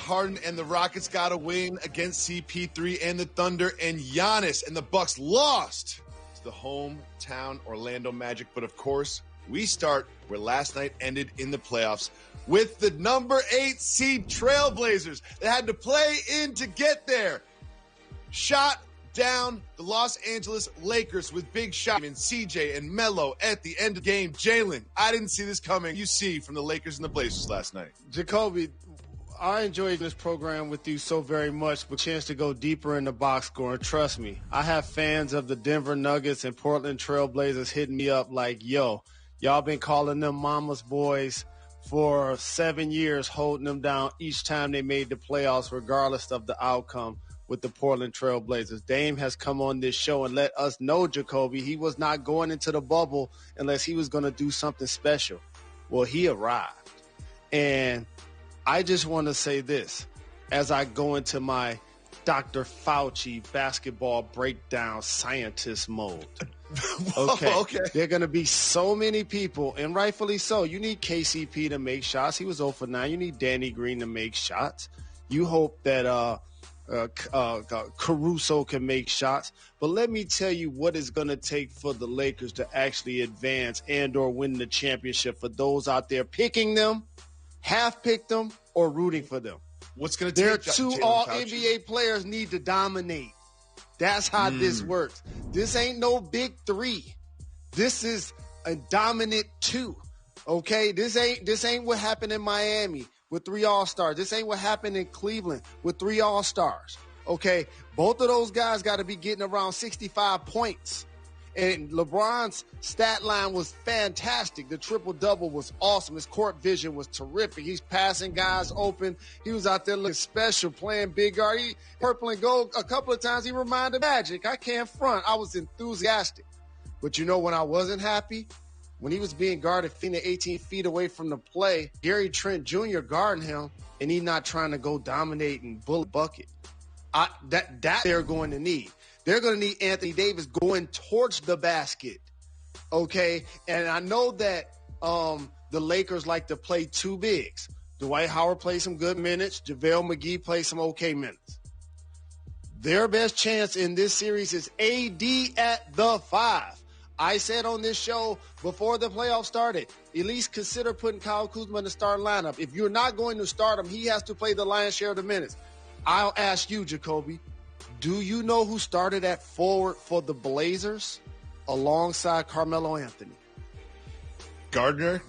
Harden and the Rockets got a win against CP3 and the Thunder, and Giannis and the Bucks lost to the hometown Orlando Magic. But of course, we start where last night ended in the playoffs with the number 8 seed Trailblazers that had to play in to get there. Shot down the Los Angeles Lakers with big shots and CJ and Melo at the end of the game. Jalen, I didn't see this coming. You see from the Lakers and the Blazers last night. Jacoby, I enjoyed this program with you so very much, but chance to go deeper in the box score. And trust me, I have fans of the Denver Nuggets and Portland Trailblazers hitting me up like, yo, y'all been calling them mama's boys for 7 years, holding them down each time they made the playoffs, regardless of the outcome with the Portland Trailblazers. Dame has come on this show and let us know, Jacoby, he was not going into the bubble unless he was going to do something special. Well, he arrived. And I just want to say this as I go into my Dr. Fauci basketball breakdown scientist mode. Okay. There are going to be so many people, and rightfully so. You need KCP to make shots. He was 0 for 9. You need Danny Green to make shots. You hope that Caruso can make shots. But let me tell you what it's going to take for the Lakers to actually advance and or win the championship for those out there picking them, half-picked them, or rooting for them. What's going to take? Their two all-NBA players need to dominate. That's how this works. This ain't no big 3. This is a dominant 2. Okay? This ain't what happened in Miami with 3 All-Stars. This ain't what happened in Cleveland with 3 All-Stars. Okay? Both of those guys got to be getting around 65 points. And LeBron's stat line was fantastic. The triple-double was awesome. His court vision was terrific. He's passing guys open. He was out there looking special, playing big guard. He purple and gold a couple of times. He reminded Magic. I can't front. I was enthusiastic. But you know when I wasn't happy? When he was being guarded 18 feet away from the play, Gary Trent Jr. guarding him, and he not trying to go dominate and bullet bucket. That they're going to need. They're going to need Anthony Davis going towards the basket, okay? And I know that the Lakers like to play 2 bigs. Dwight Howard plays some good minutes. JaVale McGee plays some okay minutes. Their best chance in this series is AD at the 5. I said on this show before the playoffs started, at least consider putting Kyle Kuzma in the starting lineup. If you're not going to start him, he has to play the lion's share of the minutes. I'll ask you, Jacoby, do you know who started at forward for the Blazers alongside Carmelo Anthony? Gardier?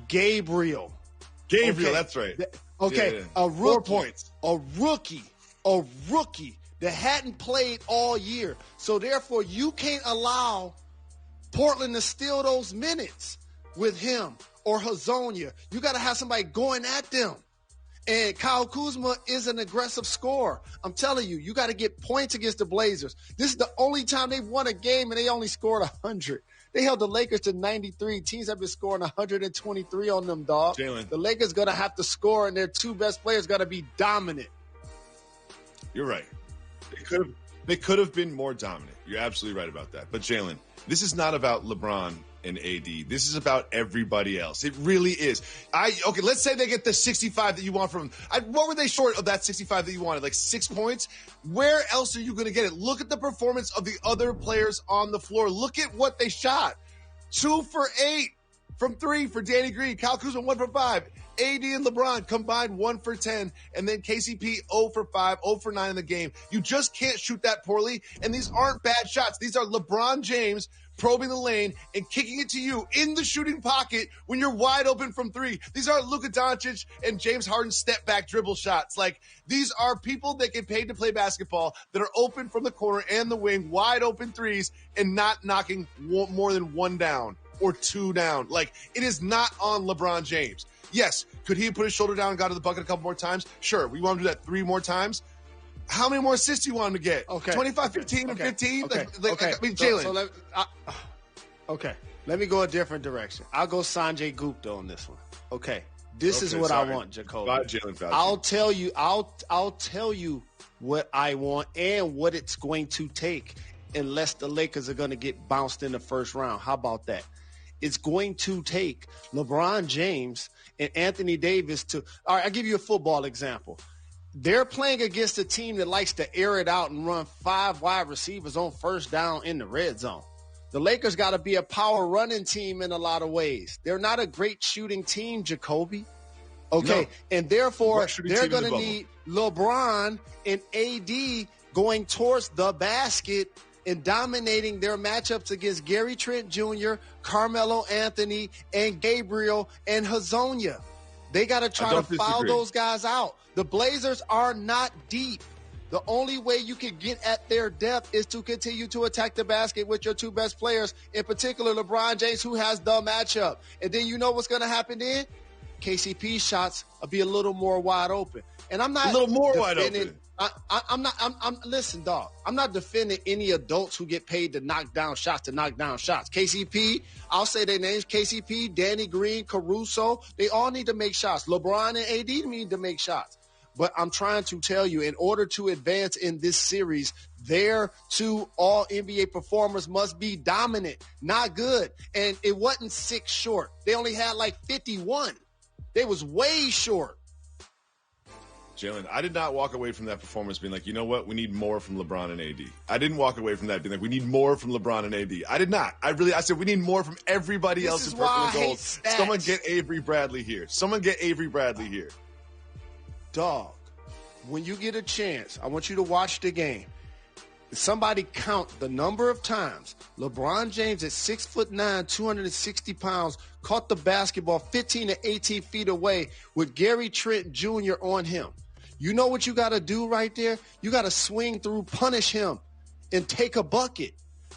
Gabriel. Okay. That's right. Okay, yeah. A rookie. 4 points. A rookie that hadn't played all year. So therefore, you can't allow Portland to steal those minutes with him or Hazonia. You got to have somebody going at them. And Kyle Kuzma is an aggressive scorer. I'm telling you, you got to get points against the Blazers. This is the only time they've won a game and they only scored 100. They held the Lakers to 93. Teams have been scoring 123 on them, dog. Jalen. The Lakers going to have to score, and their 2 best players got to be dominant. You're right. They could have been more dominant. You're absolutely right about that. But Jalen, this is not about LeBron and AD. This is about everybody else. It really is. Okay, let's say they get the 65 that you want from them. What were they short of that 65 that you wanted? Like 6 points? Where else are you going to get it? Look at the performance of the other players on the floor. Look at what they shot. 2 for 8 from 3 for Danny Green. Kyle Kuzma 1 for 5. AD and LeBron combined 1 for 10. And then KCP 0 for 5, 0 for 9 in the game. You just can't shoot that poorly. And these aren't bad shots. These are LeBron James probing the lane and kicking it to you in the shooting pocket when you're wide open from 3. These aren't Luka Doncic and James Harden step back dribble shots. Like, these are people that get paid to play basketball that are open from the corner and the wing, wide open 3s, and not knocking more than 1 down or 2 down. Like, it is not on LeBron James. Yes, could he have put his shoulder down and got to the bucket a couple more times? Sure. We want to do that 3 more times. How many more assists do you want him to get? Okay. 25, 15, and 15? Okay. I mean, Jalen. Okay. Let me go a different direction. I'll go Sanjay Gupta on this one. Okay. This is what I want, Jacoby. Jalen Fauci. I'll tell you what I want and what it's going to take unless the Lakers are going to get bounced in the first round. How about that? it's going to take LeBron James and Anthony Davis to – all right, I'll give you a football example. They're playing against a team that likes to air it out and run 5 wide receivers on first down in the red zone. The Lakers got to be a power running team in a lot of ways. They're not a great shooting team, Jacoby. Okay, no. And therefore they're going to need LeBron and AD going towards the basket and dominating their matchups against Gary Trent Jr., Carmelo Anthony, and Gabriel and Hazonia. They got to try to foul those guys out. The Blazers are not deep. The only way you can get at their depth is to continue to attack the basket with your 2 best players, in particular LeBron James, who has the matchup. And then you know what's going to happen then? KCP's shots will be a little more wide open. And I'm not a little more wide open. Listen, dog. I'm not defending any adults who get paid to knock down shots. KCP, I'll say their names: KCP, Danny Green, Caruso. They all need to make shots. LeBron and AD need to make shots. But I'm trying to tell you, in order to advance in this series, their 2 all-NBA performers must be dominant, not good. And it wasn't 6 short. They only had like 51. They was way short. Jalen, I did not walk away from that performance being like, you know what? We need more from LeBron and AD. I didn't walk away from that being like, we need more from LeBron and AD. I did not. I said we need more from everybody else in purple and gold. Someone get Avery Bradley here. Dog, when you get a chance, I want you to watch the game. Somebody count the number of times LeBron James at 6'9", 260 pounds, caught the basketball 15 to 18 feet away with Gary Trent Jr. on him. You know what you got to do right there? You got to swing through, punish him, and take a bucket.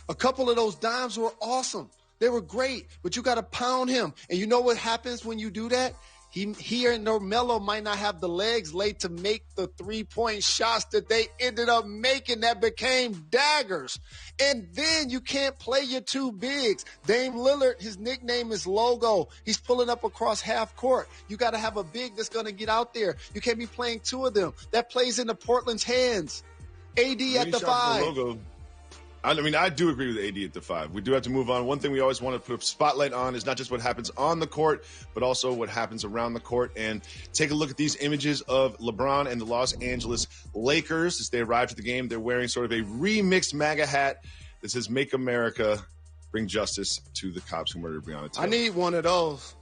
A couple of those dimes were awesome. They were great, but you got to pound him. And you know what happens when you do that? He and Melo might not have the legs laid to make the 3-point shots that they ended up making that became daggers. And then you can't play your 2 bigs. Dame Lillard, his nickname is Logo. He's pulling up across half court. You got to have a big that's going to get out there. You can't be playing 2 of them. That plays into Portland's hands. AD at the 5. I mean, I do agree with AD at the 5. We do have to move on. One thing we always want to put a spotlight on is not just what happens on the court, but also what happens around the court. And take a look at these images of LeBron and the Los Angeles Lakers. As they arrived at the game, they're wearing sort of a remixed MAGA hat that says, "Make America Bring Justice to the Cops Who Murdered Breonna Taylor." I need one of those.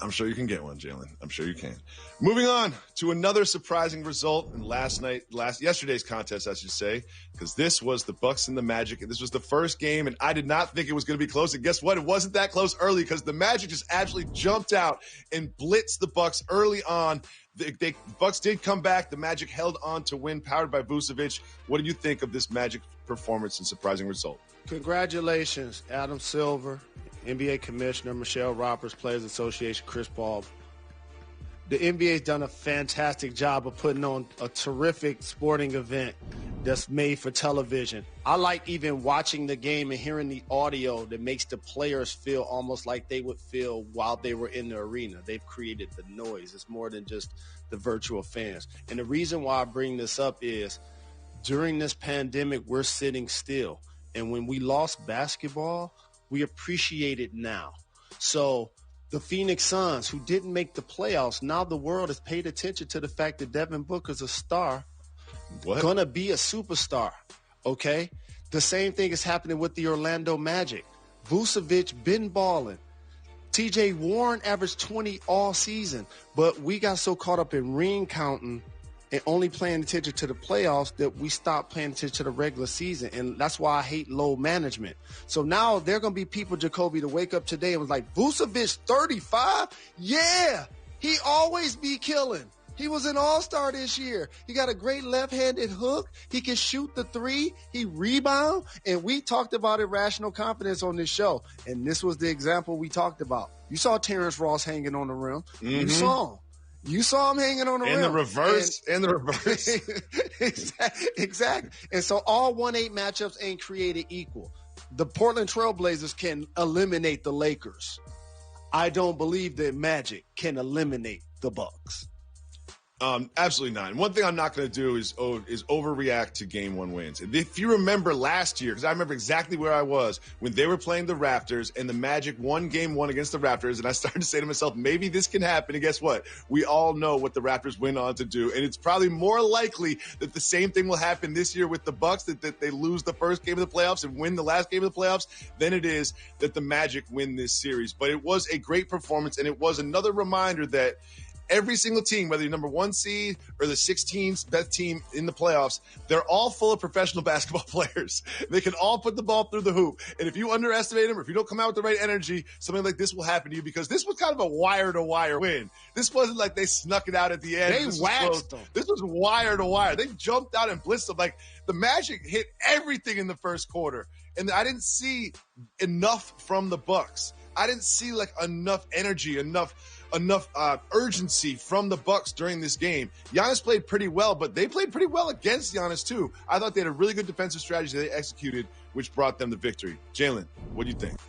I'm sure you can get one, Jalen. I'm sure you can. Moving on to another surprising result in yesterday's contest, I should say, because this was the Bucks and the Magic, and this was the first game, and I did not think it was going to be close. And guess what? It wasn't that close early because the Magic just actually jumped out and blitzed the Bucks early on. The Bucks did come back. The Magic held on to win, powered by Vucevic. What do you think of this Magic performance and surprising result? Congratulations, Adam Silver, NBA Commissioner, Michelle Roberts, Players Association, Chris Paul. The NBA's done a fantastic job of putting on a terrific sporting event that's made for television. I like even watching the game and hearing the audio that makes the players feel almost like they would feel while they were in the arena. They've created the noise. It's more than just the virtual fans. And the reason why I bring this up is during this pandemic, we're sitting still. And when we lost basketball, we appreciate it now. So the Phoenix Suns, who didn't make the playoffs, now the world has paid attention to the fact that Devin Booker's a star, gonna be a superstar, okay? The same thing is happening with the Orlando Magic. Vucevic been balling. TJ Warren averaged 20 all season, but we got so caught up in ring counting and only paying attention to the playoffs that we stopped paying attention to the regular season. And that's why I hate load management. So now there are going to be people, Jacoby, to wake up today and was like, Vucevic 35? Yeah, he always be killing. He was an all-star this year. He got a great left-handed hook. He can shoot the 3. He rebound. And we talked about irrational confidence on this show. And this was the example we talked about. You saw Terrence Ross hanging on the rim. Mm-hmm. You saw him hanging on the rim. And the reverse. Exactly. And so all 1-8 matchups ain't created equal. The Portland Trailblazers can eliminate the Lakers. I don't believe that Magic can eliminate the Bucks. Absolutely not. And one thing I'm not going to do is overreact to game one wins. If you remember last year, because I remember exactly where I was when they were playing the Raptors and the Magic won game one against the Raptors, and I started to say to myself, maybe this can happen. And guess what? We all know what the Raptors went on to do, and it's probably more likely that the same thing will happen this year with the Bucks, that they lose the first game of the playoffs and win the last game of the playoffs, than it is that the Magic win this series. But it was a great performance, and it was another reminder that every single team, whether you're number 1 seed or the 16th best team in the playoffs, they're all full of professional basketball players. They can all put the ball through the hoop. And if you underestimate them, or if you don't come out with the right energy, something like this will happen to you, because this was kind of a wire-to-wire win. This wasn't like they snuck it out at the end. They waxed them. This was wire-to-wire. They jumped out and blitzed them. Like, the Magic hit everything in the first quarter. And I didn't see enough from the Bucks. I didn't see, like, enough energy, enough urgency from the Bucks during this game. Giannis played pretty well, but they played pretty well against Giannis too. I thought they had a really good defensive strategy they executed, which brought them the victory. Jalen, what do you think?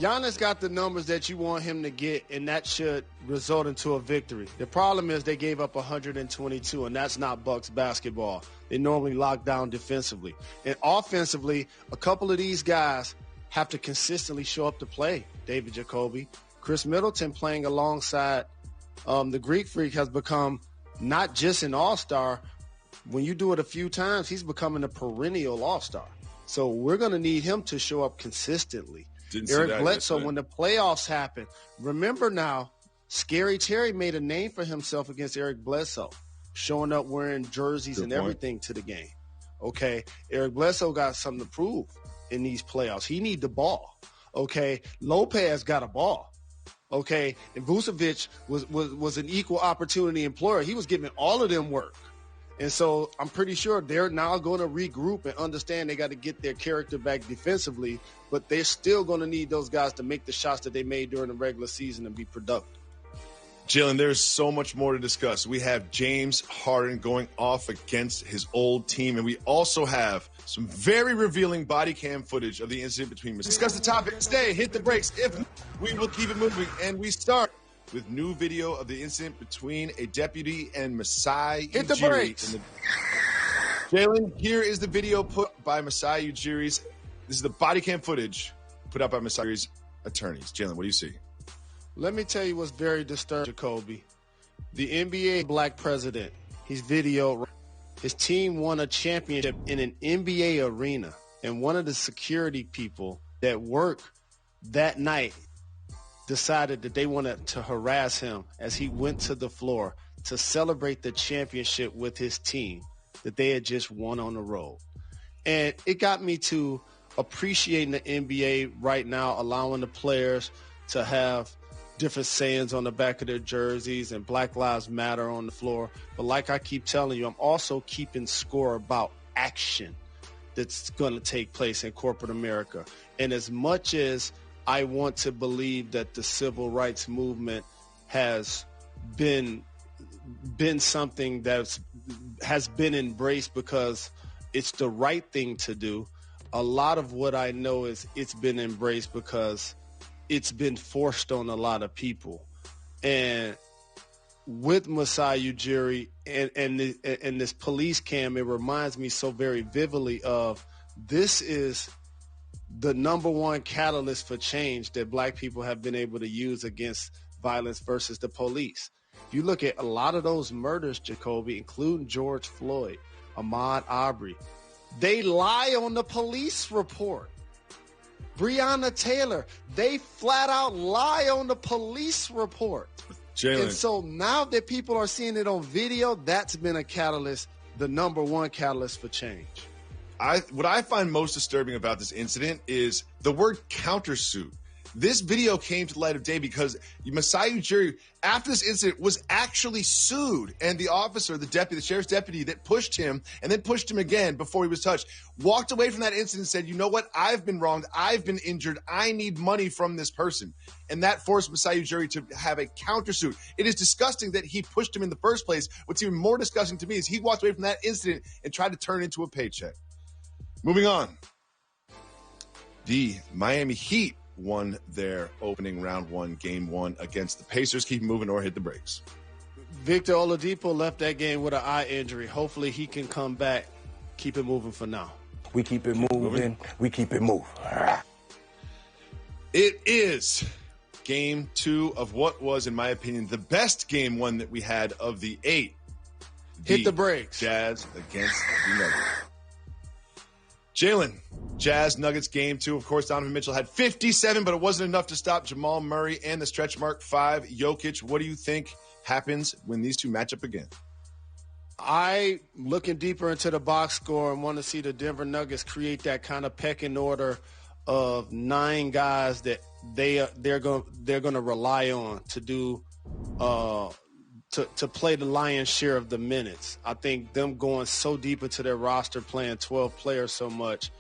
Giannis got the numbers that you want him to get, and that should result into a victory. The problem is they gave up 122, and that's not Bucks basketball. They normally lock down defensively. And offensively, a couple of these guys have to consistently show up to play. David Jacoby, Chris Middleton playing alongside the Greek Freak has become not just an all-star. When you do it a few times, he's becoming a perennial all-star. So we're going to need him to show up consistently. Eric Bledsoe, when the playoffs happen, remember now, Scary Terry made a name for himself against Eric Bledsoe, showing up wearing jerseys and everything to the game. Okay, Eric Bledsoe got something to prove in these playoffs. He need the ball. Okay, Lopez got a ball. Okay, and Vucevic was an equal opportunity employer. He was giving all of them work. And so I'm pretty sure they're now going to regroup and understand they got to get their character back defensively, but they're still going to need those guys to make the shots that they made during the regular season and be productive. Jalen, there's so much more to discuss. We have James Harden going off against his old team, and we also have some very revealing body cam footage of the incident between us. Discuss the topic. Stay, hit the brakes. If we will keep it moving, and we start with new video of the incident between a deputy and Masai Ujiri. Hit the brakes. Jalen, here is the video put by Masai Ujiri's. This is the body cam footage put out by Masai Ujiri's attorneys. Jalen, what do you see? Let me tell you what's very disturbing, Jacoby. The NBA black president, his video, his team won a championship in an NBA arena, and one of the security people that work that night decided that they wanted to harass him as he went to the floor to celebrate the championship with his team that they had just won on the road. And it got me to appreciating the NBA right now, allowing the players to have different sayings on the back of their jerseys and Black Lives Matter on the floor. But like I keep telling you, I'm also keeping score about action that's going to take place in corporate America. And as much as I want to believe that the civil rights movement has been something that has been embraced because it's the right thing to do, a lot of what I know is it's been embraced because it's been forced on a lot of people. And with Masai Ujiri and this police cam, it reminds me so very vividly of this is the number one catalyst for change that black people have been able to use against violence versus the police. If you look at a lot of those murders, Jacoby, including George Floyd, Ahmaud Arbery, they lie on the police report. Breonna Taylor, they flat out lie on the police report. Jalen. And so now that people are seeing it on video, that's been a catalyst, the number one catalyst for change. What I find most disturbing about this incident is the word countersuit. This video came to the light of day because Masai Ujiri, after this incident, was actually sued. And the officer, the deputy, the sheriff's deputy that pushed him and then pushed him again before he was touched, walked away from that incident and said, you know what? I've been wronged. I've been injured. I need money from this person. And that forced Masai Ujiri to have a countersuit. It is disgusting that he pushed him in the first place. What's even more disgusting to me is he walked away from that incident and tried to turn it into a paycheck. Moving on. The Miami Heat won their opening round one, game one against the Pacers. Keep moving or hit the brakes. Victor Oladipo left that game with an eye injury. Hopefully he can come back. Keep it moving for now. We keep it moving. We keep it moving. It is game 2 of what was, in my opinion, the best game 1 that we had of the 8. Hit the brakes. Jazz against the Nuggets. Jalen, Jazz Nuggets game 2. Of course, Donovan Mitchell had 57, but it wasn't enough to stop Jamal Murray and the stretch mark 5. Jokic, what do you think happens when these two match up again? I, looking deeper into the box score, and want to see the Denver Nuggets create that kind of pecking order of 9 guys that they're going to rely on to do to play the lion's share of the minutes. I think them going so deep into their roster, playing 12 players so much,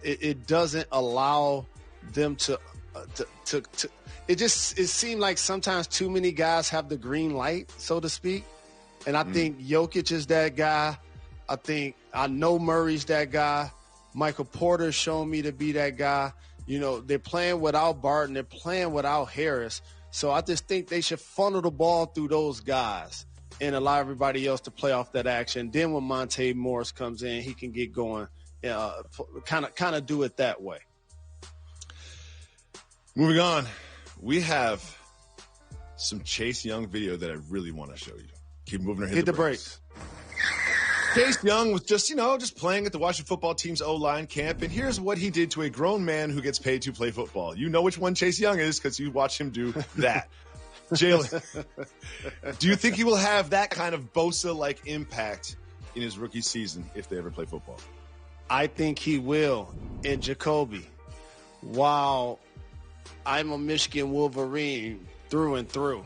it doesn't allow them to it seemed like sometimes too many guys have the green light, so to speak. And I think Jokic is that guy. I know Murray's that guy. Michael Porter's shown me to be that guy. You know, they're playing without Barton. They're playing without Harris. So I just think they should funnel the ball through those guys and allow everybody else to play off that action. Then when Monte Morris comes in, he can get going, kind of do it that way. Moving on, we have some Chase Young video that I really want to show you. Keep moving or hit the brakes. Chase Young was just playing at the Washington football team's O-line camp, and here's what he did to a grown man who gets paid to play football. You know which one Chase Young is because you watch him do that. Jalen, do you think he will have that kind of Bosa-like impact in his rookie season if they ever play football? I think he will. And Jacoby, while I'm a Michigan Wolverine through and through,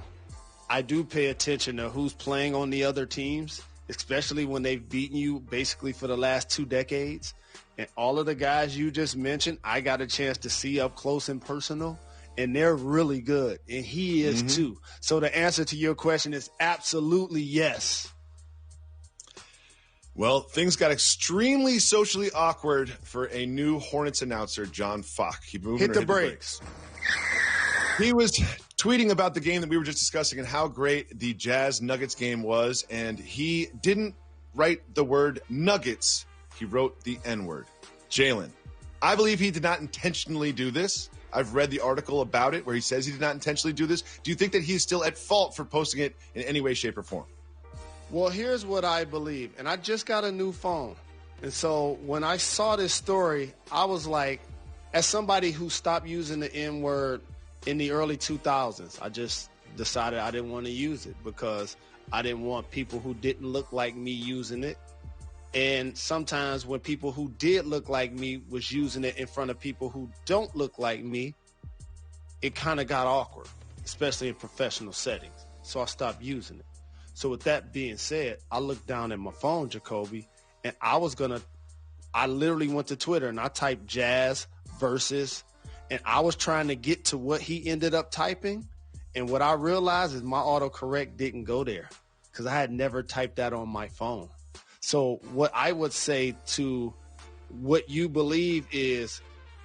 I do pay attention to who's playing on the other teams, especially when they've beaten you basically for the last 2 decades. And all of the guys you just mentioned, I got a chance to see up close and personal, and they're really good. And he is too. So the answer to your question is absolutely yes. Well, things got extremely socially awkward for a new Hornets announcer, John Falk. Keep moving. Hit the brakes. He was tweeting about the game that we were just discussing and how great the Jazz-Nuggets game was, and he didn't write the word Nuggets. He wrote the N-word. Jalen, I believe he did not intentionally do this. I've read the article about it where he says he did not intentionally do this. Do you think that he's still at fault for posting it in any way, shape, or form? Well, here's what I believe, and I just got a new phone. And so when I saw this story, I was like, as somebody who stopped using the N-word in the early 2000s, I just decided I didn't want to use it because I didn't want people who didn't look like me using it. And sometimes when people who did look like me was using it in front of people who don't look like me, it kind of got awkward, especially in professional settings. So I stopped using it. So with that being said, I looked down at my phone, Jacoby, and I literally went to Twitter and I typed Jazz versus, and I was trying to get to what he ended up typing. And what I realized is my autocorrect didn't go there because I had never typed that on my phone. So what I would say to what you believe is,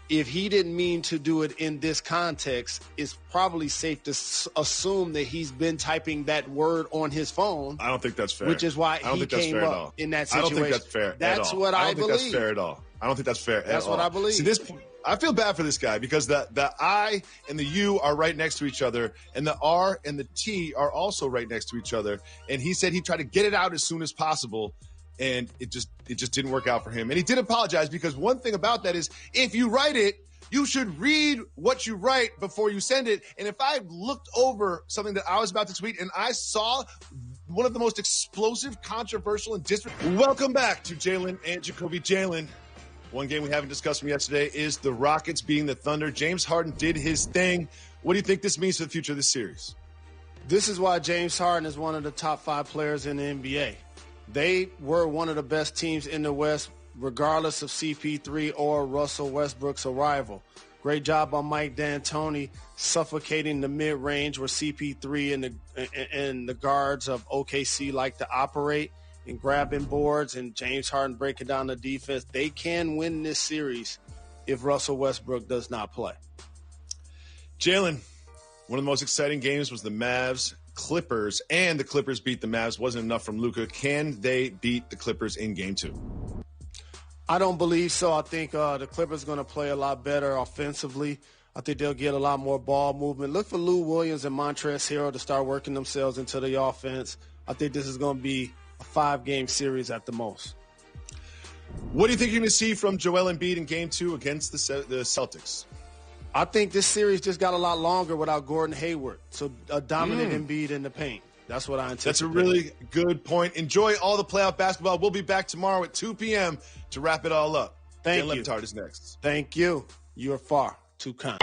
if he didn't mean to do it in this context, it's probably safe to assume that he's been typing that word on his phone. I don't think that's fair. Which is why he came up in that situation. I don't think that's fair That's at all. what I believe. I don't think that's fair at all. I don't think that's fair at all. That's what I believe. See, this point, I feel bad for this guy because the I and the U are right next to each other, and the R and the T are also right next to each other. And he said he tried to get it out as soon as possible, and it just didn't work out for him. And he did apologize because one thing about that is if you write it, you should read what you write before you send it. And if I looked over something that I was about to tweet and I saw one of the most explosive, controversial, and Welcome back to Jalen and Jacoby. Jalen, one game we haven't discussed from yesterday is the Rockets beating the Thunder. James Harden did his thing. What do you think this means for the future of this series? This is why James Harden is one of the top 5 players in the NBA. They were one of the best teams in the West, regardless of CP3 or Russell Westbrook's arrival. Great job by Mike D'Antoni suffocating the mid-range where CP3 and the guards of OKC like to operate and grabbing boards, and James Harden breaking down the defense. They can win this series if Russell Westbrook does not play. Jalen, one of the most exciting games was the Mavs Clippers, and the Clippers beat the Mavs. Wasn't enough from Luka. Can they beat the Clippers in Game 2? I don't believe so. I think the Clippers are going to play a lot better offensively. I think they'll get a lot more ball movement. Look for Lou Williams and Montrezl Harrell to start working themselves into the offense. I think this is going to be a 5-game series at the most. What do you think you're going to see from Joel Embiid in Game 2 against the Celtics? I think this series just got a lot longer without Gordon Hayward. So a dominant Embiid in the paint. That's what I anticipate. That's a really good point. Enjoy all the playoff basketball. We'll be back tomorrow at 2 p.m. to wrap it all up. Thank Jalen you. Le Batard is next. Thank you. You are far too kind.